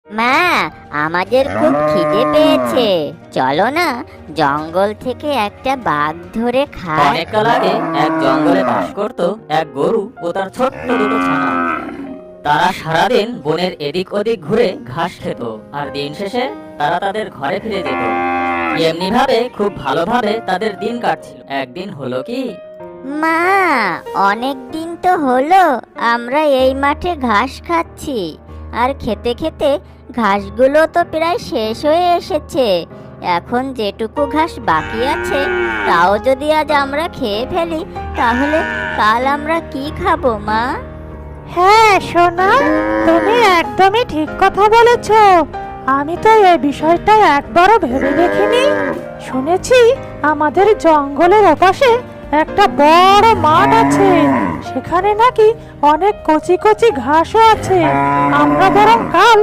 মা, আমাদের খুব খিদে পেয়েছে, চলো না জঙ্গল থেকে একটা বাঘ ধরে খাই। অনেককাল আগে এক জঙ্গলে বাস করত এক গরু ও তার ছোট্ট দুটো ছানা। তারা সারাদিন বনের এদিক ওদিক ঘুরে ঘাস খেত, আর দিন শেষে তারা তাদের ঘরে ফিরে যেত। এমনি ভাবে খুব ভালোভাবে তাদের দিন কাটছিল। একদিন হলো কি, মা, অনেক দিন তো হলো আমরা এই মাঠে ঘাস খাচ্ছি, আর খেতে খেতে ঘাসগুলো তো প্রায় শেষ হয়ে এসেছে। এখন যেটুকু ঘাস বাকি আছে তাও যদি আজ আমরা খেয়ে ফেলি, তাহলে কাল আমরা কি খাবো মা? হ্যাঁ সোনা, তুমি একদমই ঠিক কথা বলেছ। আমি তো এই বিষয়টা একবারও ভেবে দেখিনি। শুনেছি আমাদের জঙ্গলের ওপাশে একটা বড় মাঠ আছে, সেখানে নাকি অনেক কচি কচি ঘাসও আছে। আমরা বরং কাল